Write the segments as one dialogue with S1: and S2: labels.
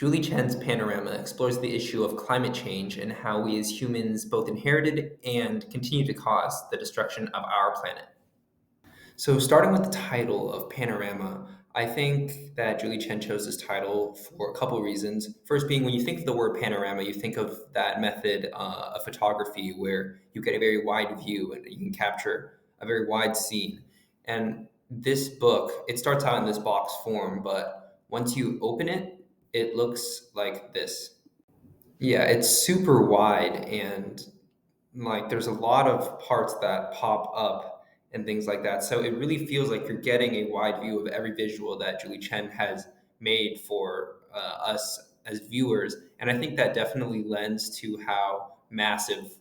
S1: Julie Chen's Panorama explores the issue of climate change and how we as humans both inherited and continue to cause the destruction of our planet. So, starting with the title of Panorama, I think that Julie Chen chose this title for a couple of reasons. First, being when you think of the word panorama, you think of that method of photography where you get a very wide view and you can capture a very wide scene. And this book, it starts out in this box form, but once you open it, it looks like this. Yeah, it's super wide and like there's a lot of parts that pop up and things like that. So it really feels like you're getting a wide view of every visual that Julie Chen has made for us as viewers. And I think that definitely lends to how massive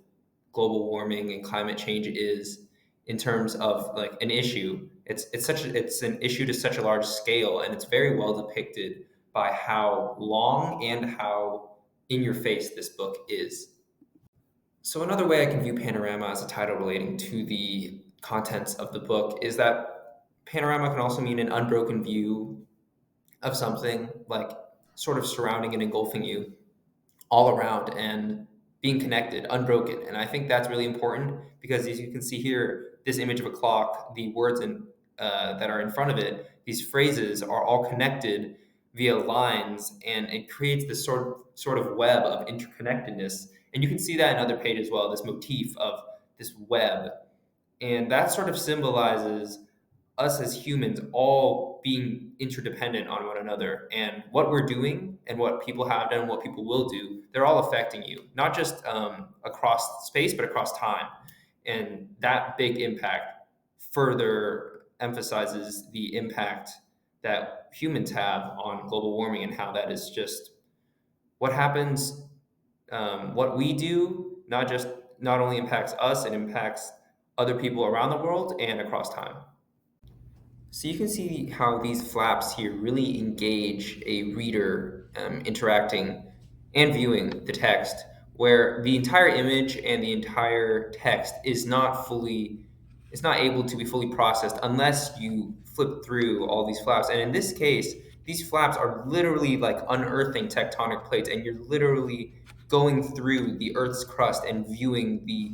S1: global warming and climate change is in terms of like an issue. It's an issue to such a large scale, and it's very well depicted by how long and how in your face this book is. So another way I can view panorama as a title relating to the contents of the book is that panorama can also mean an unbroken view of something, like sort of surrounding and engulfing you all around and being connected, unbroken. And I think that's really important because as you can see here, this image of a clock, the words that are in front of it, these phrases are all connected via lines, and it creates this sort of web of interconnectedness. And you can see that in other pages as well, this motif of this web. And that sort of symbolizes us as humans all being interdependent on one another, and what we're doing and what people have done, what people will do, they're all affecting you, not just across space, but across time. And that big impact further emphasizes the impact that humans have on global warming and how that is just what happens, what we do, not only impacts us, it impacts other people around the world and across time. So you can see how these flaps here really engage a reader interacting and viewing the text, where the entire image and the entire text it's not able to be fully processed unless you flip through all these flaps. And in this case, these flaps are literally like unearthing tectonic plates, and you're literally going through the Earth's crust and viewing the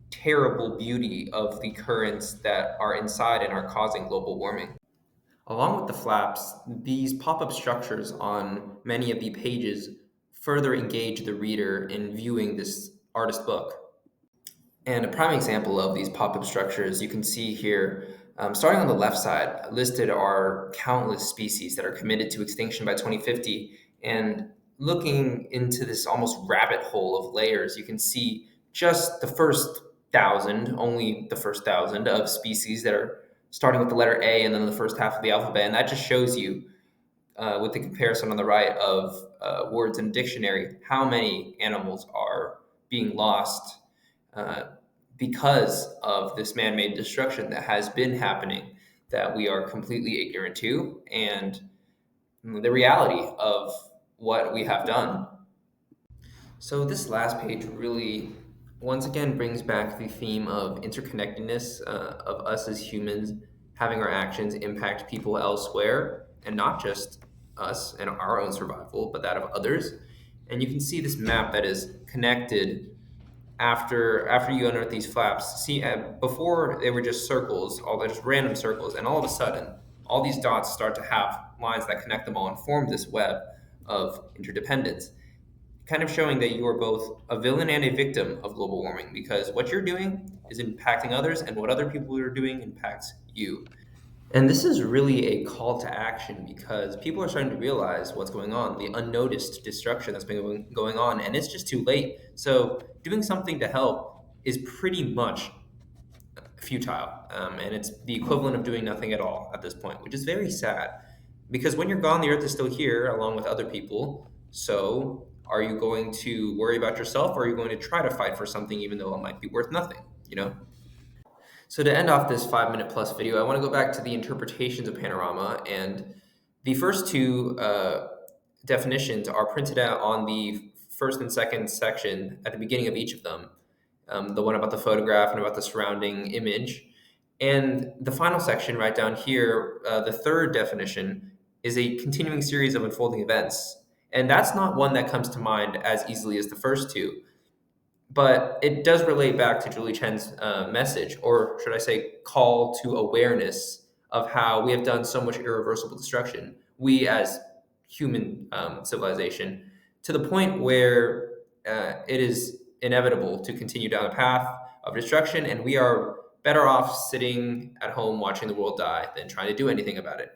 S1: terrible beauty of the currents that are inside and are causing global warming. Along with the flaps, these pop-up structures on many of the pages further engage the reader in viewing this artist book. And a prime example of these pop-up structures you can see here, starting on the left side, listed are countless species that are committed to extinction by 2050. And looking into this almost rabbit hole of layers, you can see just the first thousand, only the first thousand of species that are starting with the letter A and then the first half of the alphabet. And that just shows you, with the comparison on the right of words in a dictionary, how many animals are being lost uh, because of this man-made destruction that has been happening that we are completely ignorant to, and the reality of what we have done. So this last page really, once again, brings back the theme of interconnectedness of us as humans having our actions impact people elsewhere, and not just us and our own survival, but that of others. And you can see this map that is connected after you unearth these flaps. See, before they were just circles, all just random circles, and all of a sudden, all these dots start to have lines that connect them all and form this web of interdependence, kind of showing that you are both a villain and a victim of global warming because what you're doing is impacting others, and what other people are doing impacts you. And this is really a call to action because people are starting to realize what's going on, the unnoticed destruction that's been going on, and it's just too late. So, doing something to help is pretty much futile. And it's the equivalent of doing nothing at all at this point, which is very sad. Because when you're gone, the earth is still here along with other people. So, are you going to worry about yourself, or are you going to try to fight for something even though it might be worth nothing? You know? So to end off this 5 minute plus video, I want to go back to the interpretations of panorama, and the first two definitions are printed out on the first and second section at the beginning of each of them. The one about the photograph and about the surrounding image. And the final section right down here, the third definition, is a continuing series of unfolding events. And that's not one that comes to mind as easily as the first two. But it does relate back to Julie Chen's message, or should I say, call to awareness of how we have done so much irreversible destruction, we as human civilization, to the point where it is inevitable to continue down the path of destruction, and we are better off sitting at home watching the world die than trying to do anything about it.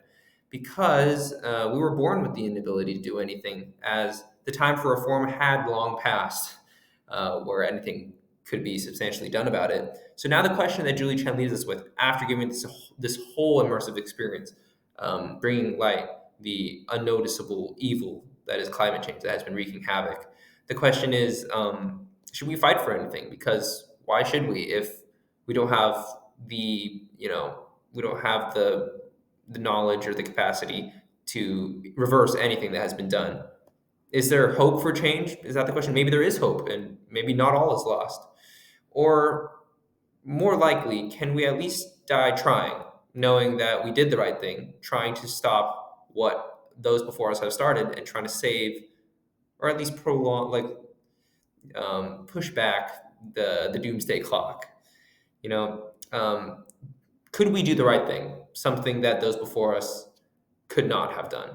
S1: Because we were born with the inability to do anything, as the time for reform had long passed, where anything could be substantially done about it. So now the question that Julie Chen leaves us with, after giving this whole immersive experience, bringing light the unnoticeable evil that is climate change that has been wreaking havoc, the question is, should we fight for anything? Because why should we if we don't have we don't have the knowledge or the capacity to reverse anything that has been done? Is there hope for change? Is that the question? Maybe there is hope, and maybe not all is lost. Or more likely, can we at least die trying, knowing that we did the right thing, trying to stop what those before us have started, and trying to save, or at least prolong, push back the doomsday clock? You know, could we do the right thing, something that those before us could not have done?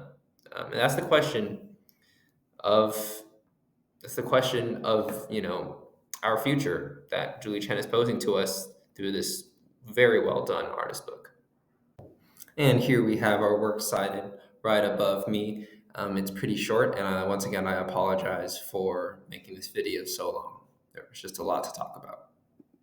S1: And that's the question of our future that Julie Chen is posing to us through this very well done artist book. And here we have our works cited right above me. It's pretty short, and once again, I apologize for making this video so long. There was just a lot to talk about.